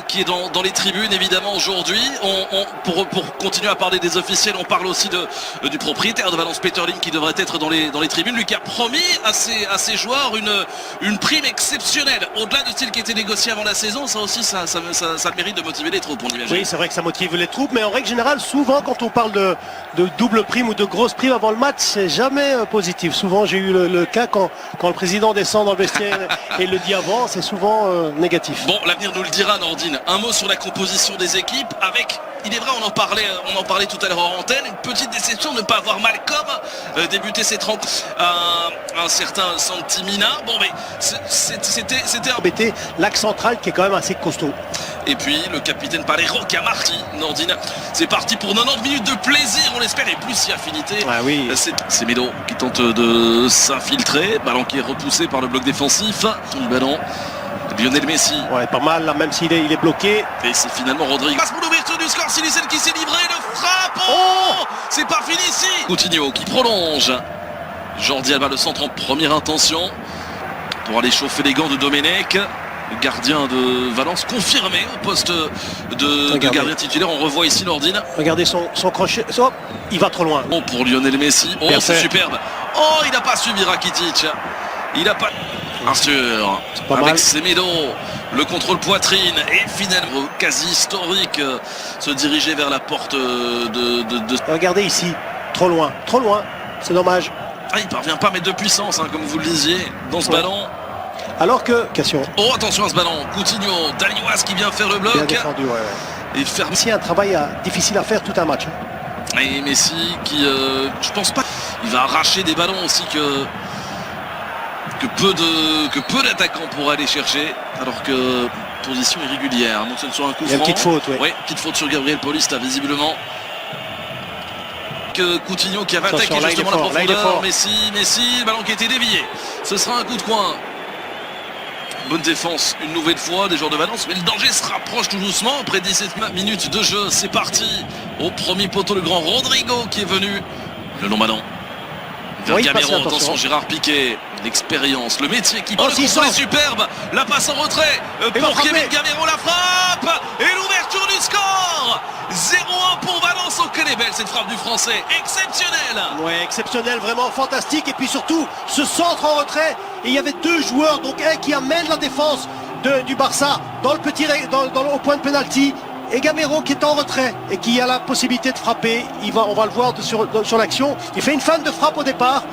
Qui est dans les tribunes évidemment aujourd'hui. Pour continuer à parler des officiels, on parle aussi du propriétaire de Valence, Peter Lim, qui devrait être dans les tribunes, lui qui a promis à ses joueurs une prime exceptionnelle au-delà de ce qui était négocié avant la saison. Ça aussi ça le mérite de motiver les troupes, on imagine. Oui, c'est vrai que ça motive les troupes, mais en règle générale, souvent quand on parle de double prime ou de grosse prime avant le match, c'est jamais positif. Souvent j'ai eu le cas quand le président descend dans le vestiaire et le dit avant, c'est souvent négatif. Bon, l'avenir nous le dira, Nordine. Un mot sur la composition des équipes avec, il est vrai, on en parlait tout à l'heure en antenne, une petite déception de ne pas avoir Malcolm débuter cette rencontre, un certain Santimina. Bon, mais c'était embêté, l'axe central qui est quand même assez costaud. Et puis le capitaine Palero qui a marqué, Nordine. C'est parti pour 90 minutes de plaisir, on l'espère, et plus si affinité. Ah oui. C'est Melo qui tente de s'infiltrer, ballon qui est repoussé par le bloc défensif. Le ballon, Lionel Messi. Ouais, pas mal là, même s'il est bloqué. Et c'est finalement Rodrigo. Passe pour l'ouverture du score, Silicen qui s'est livré, le frappe. Oh, c'est pas fini ici. Coutinho qui prolonge. Jordi Alba, le centre en première intention pour aller chauffer les gants de Domenech. Le gardien de Valence confirmé au poste de gardien titulaire. On revoit ici Nordine. Regardez son crochet. Oh, il va trop loin. Oh, pour Lionel Messi. Oh, c'est superbe. Oh, il n'a pas suivi Rakitic. Il n'a pas... Bien sûr. Avec Semedo, le contrôle poitrine. Et finalement, quasi historique, se diriger vers la porte de... Regardez ici. Trop loin. Trop loin. C'est dommage. Ah, il parvient pas à mettre de puissance, hein, comme vous le disiez, dans ce ballon. Alors que... Oh, attention à ce ballon. Coutinho, Dalioas qui vient faire le bloc. Bien défendu, ouais. Et faire... Ici, un travail difficile à faire tout un match. Et Messi qui, je pense pas, il va arracher des ballons aussi que peu d'attaquants pourraient aller chercher, alors que position irrégulière. Donc ce ne soit un coup franc. Il y a une petite faute, oui. Oui, petite faute sur Gabriel Paulista, visiblement. Que Coutinho qui avait attaqué justement la profondeur. Messi, ballon qui a été dévié. Ce sera un coup de coin. Bonne défense une nouvelle fois des joueurs de Valence, mais le danger se rapproche tout doucement. Après 17 minutes de jeu, c'est parti. Au premier poteau, le grand Rodrigo qui est venu. Le long ballon. Vers Gamero, attention Gérard Piqué. L'expérience, le métier qui le contrôle est superbe. La passe en retrait pour Kevin Gamero, la frappe. Et l'ouverture du score. 0-1 pour Valence. Oh, quelle est belle cette frappe du français. Exceptionnelle. Ouais, exceptionnel, vraiment fantastique. Et puis surtout, ce centre en retrait. Et il y avait deux joueurs, donc un qui amène la défense du Barça dans au point de pénalty. Et Gamero qui est en retrait et qui a la possibilité de frapper. On va le voir sur l'action. Il fait une feinte de frappe au départ,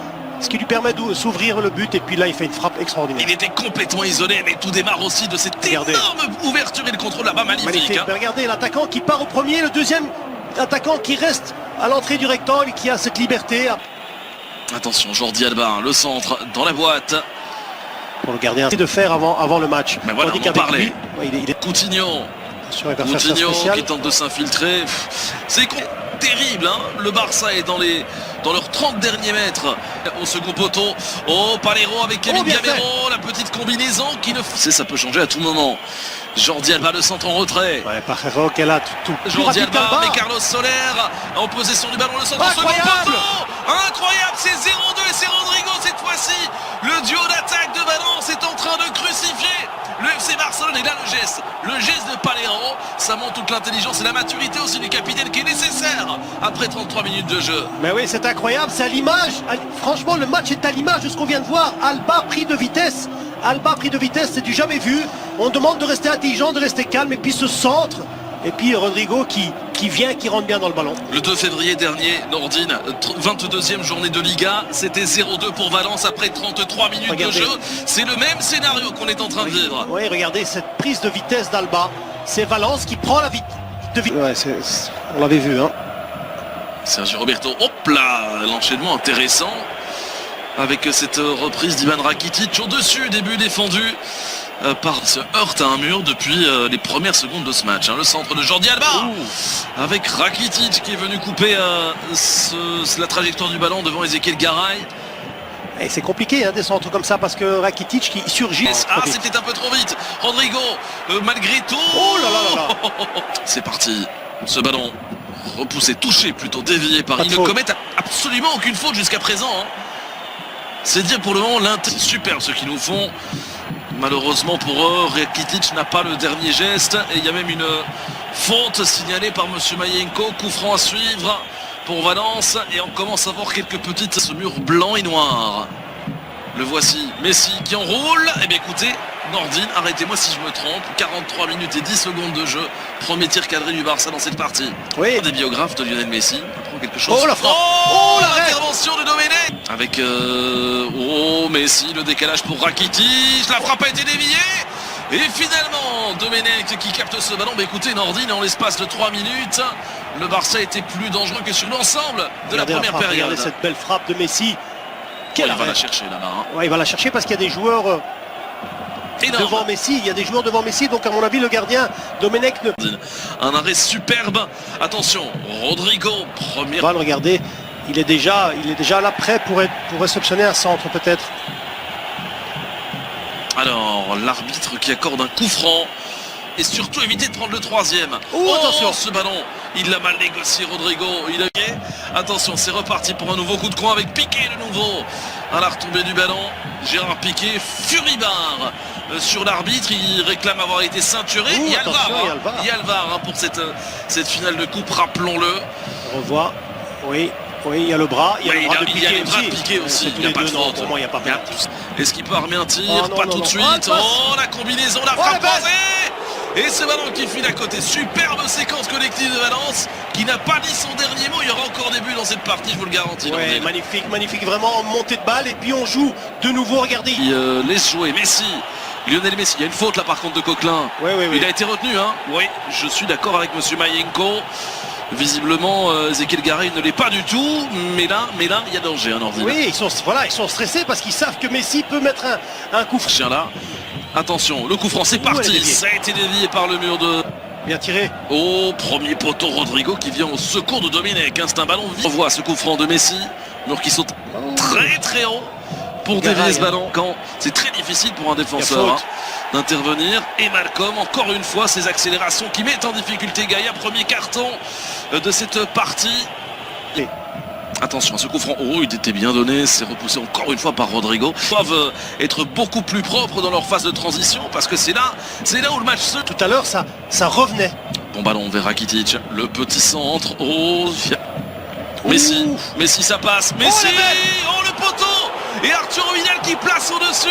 ce qui lui permet de s'ouvrir le but. Et puis là, il fait une frappe extraordinaire. Il était complètement isolé, mais tout démarre aussi de cette énorme ouverture et le contrôle là-bas, magnifique. Hein. Regardez l'attaquant qui part au premier, le deuxième attaquant qui reste à l'entrée du rectangle et qui a cette liberté. Attention, Jordi Alba, le centre dans la boîte. Pour le gardien de faire avant le match. Mais voilà, on en parlait. Il est Coutinho qui tente de s'infiltrer. C'est terrible, hein. Le Barça est dans leurs 30 derniers mètres au second poteau. Oh, Palero avec Kevin Gamero, la petite combinaison qui ne... Ça peut changer à tout moment. Jordi Alba, le centre en retrait. Ouais, Palero qui est là tout Jordi Alba, mais Carlos Soler en possession du ballon, le centre en second poteau. Incroyable, c'est 0-2 et c'est Rodrigo cette fois-ci. Le duo d'attaque de Valence est en train de crucifier le FC Barcelone. Et là le geste de Palero, ça montre toute l'intelligence et la maturité aussi du capitaine qui est nécessaire après 33 minutes de jeu. Mais oui, c'est incroyable, c'est à l'image. Franchement, le match est à l'image de ce qu'on vient de voir. Alba pris de vitesse, c'est du jamais vu. On demande de rester intelligent, de rester calme, et puis ce centre. Et puis Rodrigo qui rentre bien dans le ballon. Le 2 février dernier, Nordine, 22e journée de Liga, c'était 0-2 pour Valence après 33 minutes de jeu. C'est le même scénario qu'on est en train de vivre. Oui, regardez cette prise de vitesse d'Alba. C'est Valence qui prend la vitesse. Ouais, on l'avait vu, hein. Sergio Roberto, hop là, l'enchaînement intéressant. Avec cette reprise d'Ivan Rakitic au-dessus, début défendu. Se heurte à un mur depuis les premières secondes de ce match. Hein. Le centre de Jordi Alba avec Rakitic qui est venu couper la trajectoire du ballon devant Ezequiel Garay. Et c'est compliqué des centres comme ça parce que Rakitic qui surgit. Ah, c'était un peu trop vite. Rodrigo, malgré tout. Oh là là là là. C'est parti. Ce ballon repoussé, touché, plutôt dévié par... Ils ne commettent absolument aucune faute jusqu'à présent. Hein. C'est dire pour le moment super ce qu'ils nous font. Malheureusement pour eux, Rakitic n'a pas le dernier geste et il y a même une faute signalée par monsieur Mayenko. Coup franc à suivre pour Valence et on commence à voir quelques petites ce mur blanc et noir. Le voici, Messi qui enroule. Eh bien écoutez, Nordine, arrêtez-moi si je me trompe. 43 minutes et 10 secondes de jeu. Premier tir cadré du Barça dans cette partie. Oui. Des biographes de Lionel Messi. On apprend quelque chose. Oh la frappe. Oh, l'intervention de Domenech. Avec Messi, le décalage pour Rakitic. La frappe a été déviée. Et finalement, Domenech qui capte ce ballon. Mais écoutez, Nordine, en l'espace de 3 minutes, le Barça était plus dangereux que sur l'ensemble de la première période. Regardez cette belle frappe de Messi. Il va la chercher là-bas. Hein. Ouais, il va la chercher parce qu'il y a des joueurs devant Messi. Il y a des joueurs devant Messi. Donc à mon avis, le gardien Domenech ne... Un arrêt superbe. Attention, Rodrigo, premier. Regardez, il est déjà là prêt pour réceptionner un centre peut-être. Alors, l'arbitre qui accorde un coup franc. Et surtout éviter de prendre le troisième. Attention, ce ballon, il l'a mal négocié Rodrigo. Il a... Attention, c'est reparti pour un nouveau coup de coin avec Piqué de nouveau. À la retombée du ballon, Gérard Piqué, furibard sur l'arbitre. Il réclame avoir été ceinturé. Il y a le VAR pour cette finale de coupe, rappelons-le. On revoit, oui, il y a le bras. Il y a le bras de Piqué aussi. Il n'y a pas de faute. Pour moi, il n'y a pas de faute. Est-ce qu'il peut armer un tir? Pas tout de suite. La combinaison, la frappe croisée. Et ce ballon qui file à côté, superbe séquence collective de Valence qui n'a pas dit son dernier mot. Il y aura encore des buts dans cette partie, je vous le garantis. Ouais, magnifique, vraiment montée de balle et puis on joue de nouveau, regardez. Il laisse jouer Messi, Lionel Messi. Il y a une faute là par contre de Coquelin. Oui. Il a été retenu, hein. Oui, je suis d'accord avec monsieur Mayenko. Visiblement, Ezequiel Garay ne l'est pas du tout, mais là, il y a danger, hein, Nordine. Oui, ils sont stressés parce qu'ils savent que Messi peut mettre un coup franc. Là. Attention, le coup franc, c'est parti. Ça a été dévié par le mur de... Bien tiré. Premier poteau, Rodrigo qui vient au secours de Domenech. C'est un ballon vif. On voit ce coup franc de Messi. Mur qui saute très haut pour dévier ce ballon. Quand c'est très difficile pour un défenseur d'intervenir. Et Malcolm, encore une fois, ses accélérations qui mettent en difficulté Gaïa. Premier carton de cette partie. Attention à ce coup franc, il était bien donné, c'est repoussé encore une fois par Rodrigo. Ils doivent être beaucoup plus propres dans leur phase de transition parce que c'est là où le match se... Tout à l'heure, ça revenait. Bon ballon vers Rakitic, le petit centre, Messi, ça passe, Messi, le poteau. Et Arturo Vidal qui place au-dessus.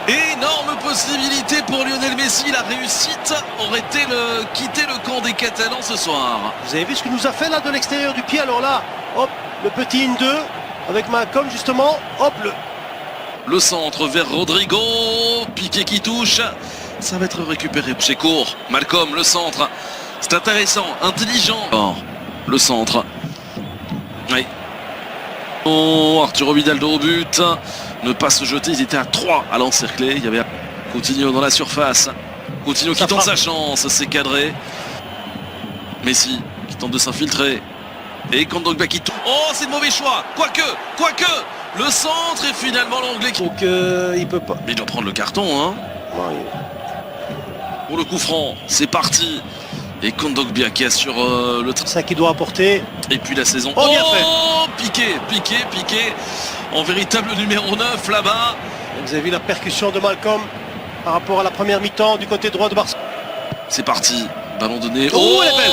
Énorme possibilité pour Lionel Messi, la réussite aurait été quitter le camp des Catalans ce soir. Vous avez vu ce que nous a fait là de l'extérieur du pied, alors là, hop, le petit 1-2 avec Malcolm justement, hop, le centre vers Rodrigo, Piqué qui touche, ça va être récupéré chez court, Malcolm, le centre, c'est intéressant, intelligent. Le centre, oui. Arturo Vidal au but. Ne pas se jeter, ils étaient à 3 à l'encercler. Il y avait Coutinho dans la surface. Coutinho qui tente sa chance, c'est cadré. Messi qui tente de s'infiltrer. Et Kondogbia qui tourne. C'est le mauvais choix. Quoique, le centre et finalement l'anglais qui... Donc il peut pas. Mais il doit prendre le carton, hein. Pour le coup franc, c'est parti. Et Kondogbia qui assure le... C'est ça qui doit apporter. Et puis la saison. Bien fait. Piqué. En véritable numéro 9 là-bas. Vous avez vu la percussion de Malcolm par rapport à la première mi-temps du côté droit de Barcelone. C'est parti, ballon donné. Elle est belle.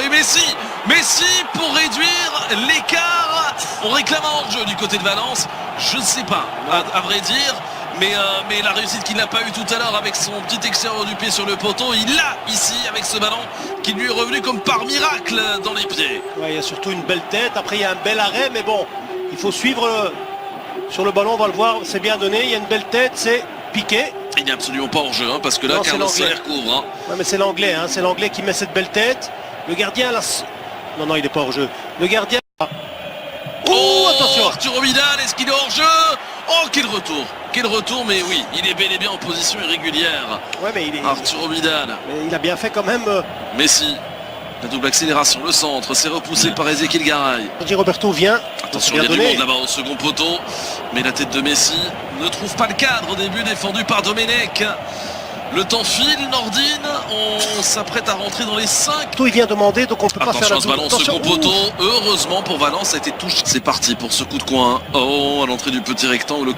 Et Messi pour réduire l'écart. On réclame un hors-jeu du côté de Valence. Je ne sais pas, à vrai dire. Mais la réussite qu'il n'a pas eu tout à l'heure avec son petit extérieur du pied sur le poteau, il l'a ici avec ce ballon qui lui est revenu comme par miracle dans les pieds. Il y a surtout une belle tête, après il y a un bel arrêt, mais bon, il faut suivre sur le ballon, on va le voir, c'est bien donné, il y a une belle tête, c'est Piqué. Il n'est absolument pas hors jeu, parce que là, Carlos Soler couvre. Ouais, mais c'est l'anglais qui met cette belle tête. Le gardien, là... Non, il n'est pas hors jeu. Le gardien... Attention, Arturo Vidal, est-ce qu'il est hors jeu? Quel retour, mais oui, il est bel et bien en position irrégulière. Ouais, mais Arturo Vidal. Mais il a bien fait quand même. Messi, la double accélération, le centre, c'est repoussé par Ezequiel Garay. Roberto vient. Attention, il y a du monde là-bas au second poteau. Mais la tête de Messi ne trouve pas le cadre au début, défendu par Domenech. Le temps file, Nordine, on s'apprête à rentrer dans les 5. Tout il vient demander, donc on peut pas faire la double. Ballon second poteau, heureusement pour Valence, ça a été touché. C'est parti pour ce coup de coin. À l'entrée du petit rectangle.